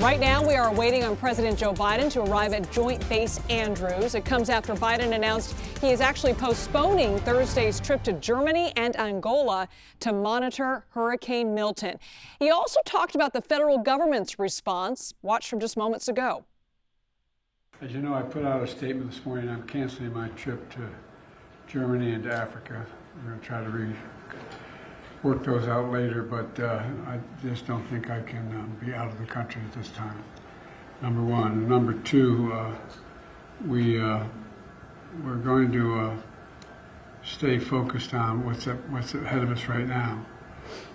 Right now, we are waiting on President Joe Biden to arrive at Joint Base Andrews. It comes after Biden announced he is actually postponing Thursday's trip to Germany and Angola to monitor Hurricane Milton. He also talked about the federal government's response. Watch from just moments ago. As you know, I put out a statement this morning. I'm canceling my trip to Germany and to Africa. We're going to try to work those out later, but I just don't think I can be out of the country at this time, number one. And number two, we're going to stay focused on what's ahead of us right now.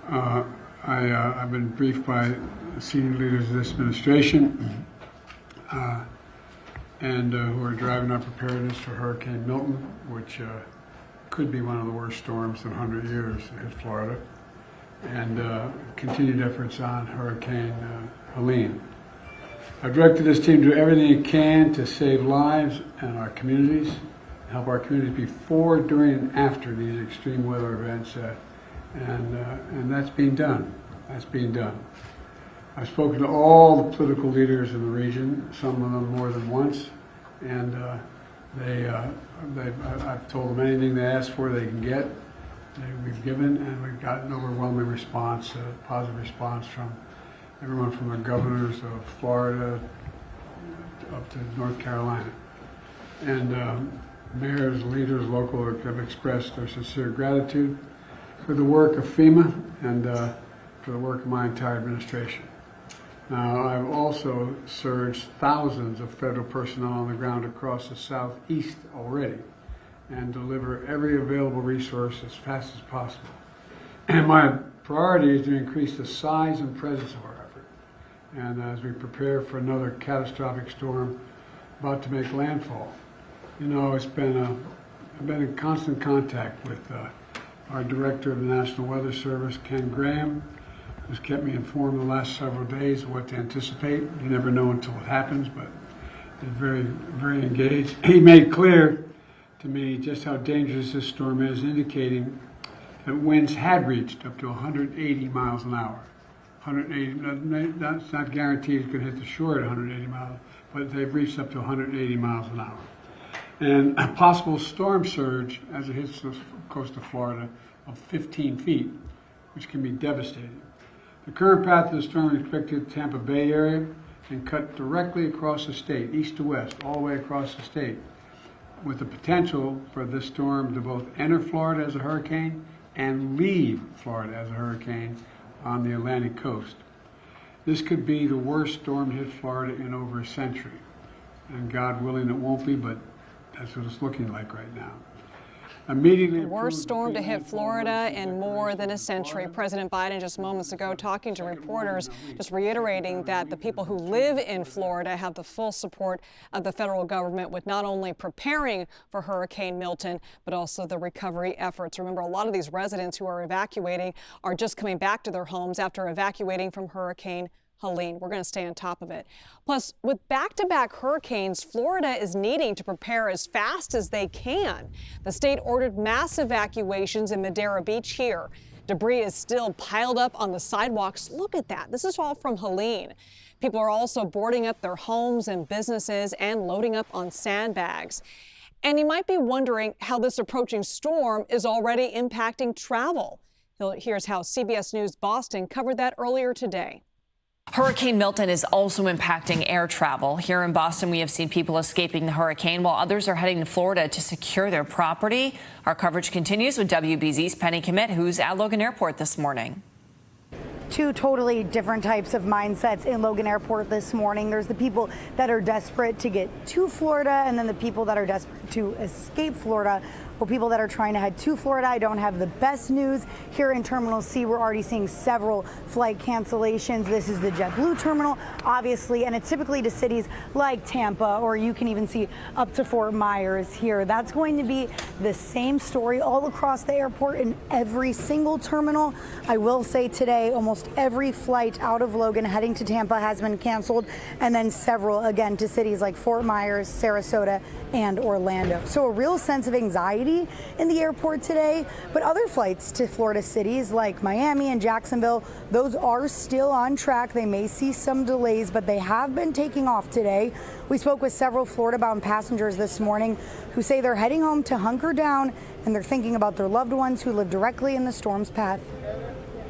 I've been briefed by senior leaders of this administration and who are driving our preparedness for Hurricane Milton, which could be one of the worst storms in 100 years to hit Florida, and continued efforts on Hurricane Helene. I've directed this team to do everything it can to save lives and our communities, help our communities before, during, and after these extreme weather events, and that's being done. That's being done. I've spoken to all the political leaders in the region, some of them more than once, and I've told them anything they ask for they can get. We've given, and we've gotten overwhelming response, positive response from everyone from the governors of Florida up to North Carolina. And mayors, leaders, local have expressed their sincere gratitude for the work of FEMA and for the work of my entire administration. Now, I've also surged thousands of federal personnel on the ground across the southeast already and deliver every available resource as fast as possible. And my priority is to increase the size and presence of our effort. And as we prepare for another catastrophic storm about to make landfall, you know, I've been in constant contact with our director of the National Weather Service, Ken Graham, who's kept me informed the last several days of what to anticipate. You never know until it happens, but he's very, very engaged. He made clear to me just how dangerous this storm is, indicating that winds had reached up to 180 miles an hour. 180, that's not guaranteed it's going to hit the shore at 180 miles, but they've reached up to 180 miles an hour. And a possible storm surge as it hits the coast of Florida of 15 feet, which can be devastating. The current path of the storm is expected to Tampa Bay area and cut directly across the state, east to west, all the way across the state, with the potential for this storm to both enter Florida as a hurricane and leave Florida as a hurricane on the Atlantic coast. This could be the worst storm to hit Florida in over a century. And God willing, it won't be, but that's what it's looking like right now. Immediately the worst storm to hit Florida in more than a century. President Biden just moments ago talking to reporters, just reiterating that the people who live in Florida have the full support of the federal government with not only preparing for Hurricane Milton, but also the recovery efforts. Remember, a lot of these residents who are evacuating are just coming back to their homes after evacuating from Hurricane Helene. We're going to stay on top of it. Plus, with back-to-back hurricanes, Florida is needing to prepare as fast as they can. The state ordered mass evacuations in Madeira Beach here. Debris is still piled up on the sidewalks. Look at that. This is all from Helene. People are also boarding up their homes and businesses and loading up on sandbags. And you might be wondering how this approaching storm is already impacting travel. Here's how CBS News Boston covered that earlier today. Hurricane Milton is also impacting air travel. Here in Boston, we have seen people escaping the hurricane while others are heading to Florida to secure their property. Our coverage continues with WBZ's Penny Commit, who's at Logan Airport this morning. Two totally different types of mindsets in Logan Airport this morning. There's the people that are desperate to get to Florida, and then the people that are desperate to escape Florida. Well, people that are trying to head to Florida, I don't have the best news. Here in Terminal C, we're already seeing several flight cancellations. This is the JetBlue terminal, obviously, and it's typically to cities like Tampa, or you can even see up to Fort Myers here. That's going to be the same story all across the airport in every single terminal. I will say today, almost every flight out of Logan heading to Tampa has been canceled, and then several, again, to cities like Fort Myers, Sarasota, and Orlando. Orlando. So a real sense of anxiety in the airport today, but other flights to Florida cities like Miami and Jacksonville, those are still on track. They may see some delays, but they have been taking off today. We spoke with several Florida-bound passengers this morning who say they're heading home to hunker down, and they're thinking about their loved ones who live directly in the storm's path.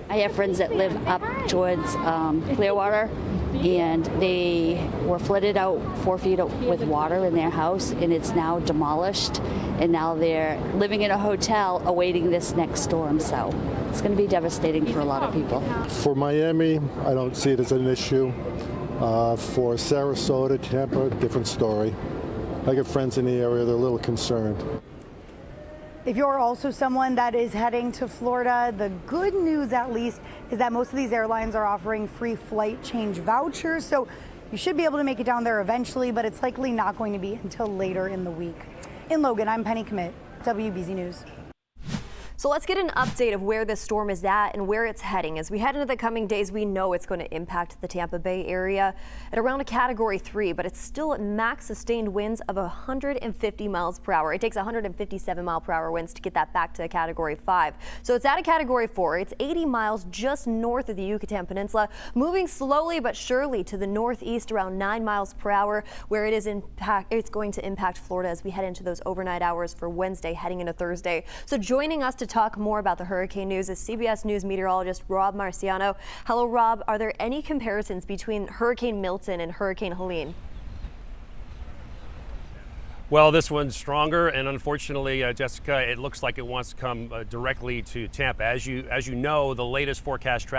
I have friends that live up towards Clearwater, and they were flooded out 4 feet with water in their house, and it's now demolished, and now they're living in a hotel awaiting this next storm. So it's going to be devastating for a lot of people. For Miami, I don't see it as an issue. For Sarasota, Tampa, different story. I got friends in the area, they're a little concerned. If you're also someone that is heading to Florida, the good news at least is that most of these airlines are offering free flight change vouchers. So you should be able to make it down there eventually, but it's likely not going to be until later in the week. In Logan, I'm Penny Commit, WBZ News. So let's get an update of where this storm is at and where it's heading. As we head into the coming days, we know it's going to impact the Tampa Bay area at around a Category 3, but it's still at max sustained winds of 150 miles per hour. It takes 157 mile per hour winds to get that back to a Category 5. So it's at a Category 4. It's 80 miles just north of the Yucatan Peninsula, moving slowly but surely to the northeast around 9 miles per hour, where it's going to impact Florida as we head into those overnight hours for Wednesday heading into Thursday. So joining us to talk more about the hurricane news is CBS News meteorologist Rob Marciano. Hello, Rob. Are there any comparisons between Hurricane Milton and Hurricane Helene? Well, this one's stronger, and unfortunately, Jessica, it looks like it wants to come directly to Tampa. As you know, the latest forecast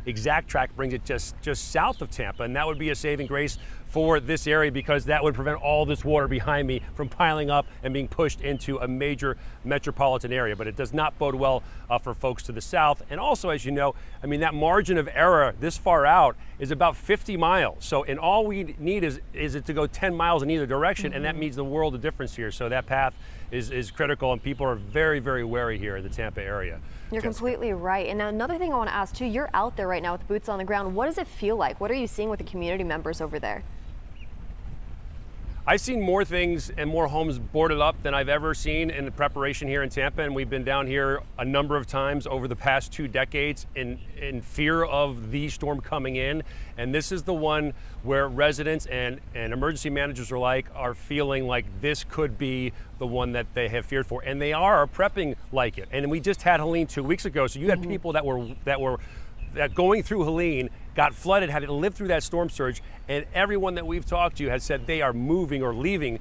exact track brings it just south of Tampa, and that would be a saving grace for this area because that would prevent all this water behind me from piling up and being pushed into a major metropolitan area. But it does not bode well for folks to the south. And also, as you know, I mean, that margin of error this far out is about 50 miles. So, and all we need is it to go 10 miles in either direction, and that means the world of difference here. So that path is critical, and people are very, very wary here in the Tampa area. You're completely right. And now another thing I want to ask too, you're out there right now with boots on the ground. What does it feel like? What are you seeing with the community members over there? I've seen more things and more homes boarded up than I've ever seen in the preparation here in Tampa, and we've been down here a number of times over the past 2 decades in fear of the storm coming in. And this is the one where residents and emergency managers are feeling like this could be the one that they have feared for, and they are prepping like it. And we just had Helene 2 weeks ago, so you had people that were going through Helene, got flooded, had to live through that storm surge, and everyone that we've talked to has said they are moving or leaving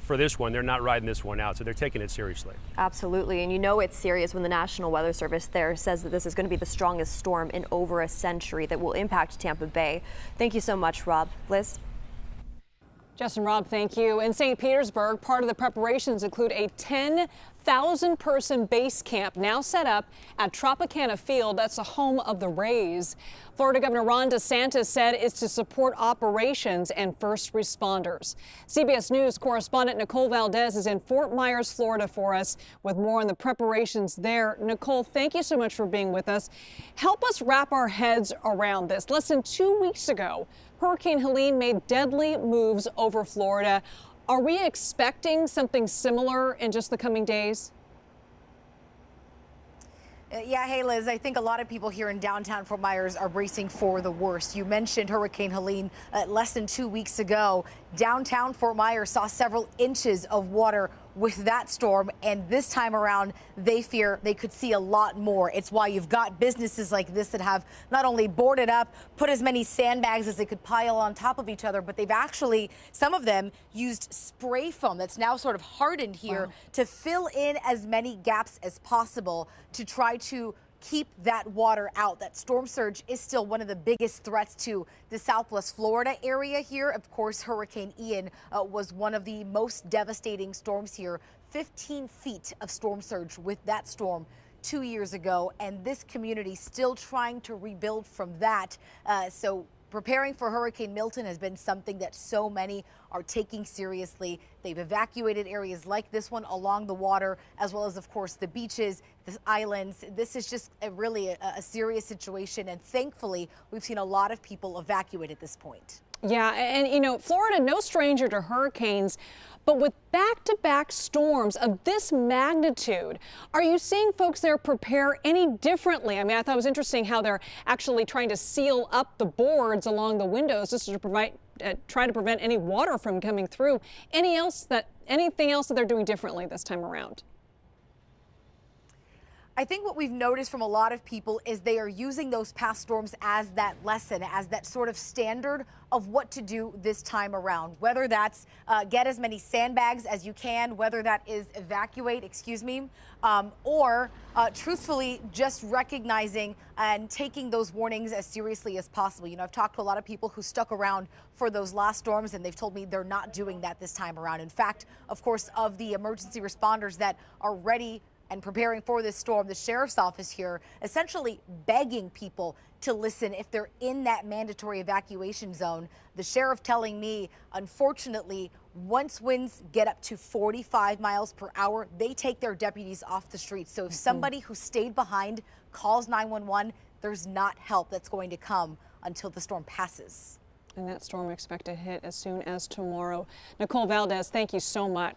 for this one. They're not riding this one out, so they're taking it seriously. Absolutely, and you know it's serious when the National Weather Service there says that this is going to be the strongest storm in over a century that will impact Tampa Bay. Thank you so much, Rob. Liz? Justin, Rob, thank you. In St. Petersburg, part of the preparations include a 10,000-person base camp now set up at Tropicana Field. That's the home of the Rays. Florida Governor Ron DeSantis said it's to support operations and first responders. CBS News correspondent Nicole Valdes is in Fort Myers, Florida for us with more on the preparations there. Nicole, thank you so much for being with us. Help us wrap our heads around this. Less than 2 weeks ago, Hurricane Helene made deadly moves over Florida. Are we expecting something similar in just the coming days? Yeah, hey Liz, I think a lot of people here in downtown Fort Myers are bracing for the worst. You mentioned Hurricane Helene less than 2 weeks ago. Downtown Fort Myers saw several inches of water with that storm, and this time around they fear they could see a lot more. It's why you've got businesses like this that have not only boarded up, put as many sandbags as they could pile on top of each other, but they've actually, some of them, used spray foam that's now sort of hardened here to fill in as many gaps as possible to try to keep that water out. That storm surge is still one of the biggest threats to the Southwest Florida area here. Of course, Hurricane Ian was one of the most devastating storms here. 15 feet of storm surge with that storm 2 years ago, and this community still trying to rebuild from that. So preparing for Hurricane Milton has been something that so many are taking seriously. They've evacuated areas like this one along the water, as well as, of course, the beaches, the islands. This is just really a serious situation, and thankfully, we've seen a lot of people evacuate at this point. Yeah, and you know, Florida, no stranger to hurricanes, but with back-to-back storms of this magnitude, are you seeing folks there prepare any differently? I mean, I thought it was interesting how they're actually trying to seal up the boards along the windows just to try to prevent any water from coming through. Anything else that they're doing differently this time around? I think what we've noticed from a lot of people is they are using those past storms as that lesson, as that sort of standard of what to do this time around, whether that's get as many sandbags as you can, whether that is evacuate, or truthfully just recognizing and taking those warnings as seriously as possible. You know, I've talked to a lot of people who stuck around for those last storms, and they've told me they're not doing that this time around. In fact, of course, of the emergency responders that are ready and preparing for this storm, the sheriff's office here essentially begging people to listen if they're in that mandatory evacuation zone. The sheriff telling me, unfortunately, once winds get up to 45 miles per hour, they take their deputies off the street. So if somebody who stayed behind calls 911, there's not help that's going to come until the storm passes. And that storm expected to hit as soon as tomorrow. Nicole Valdes, thank you so much.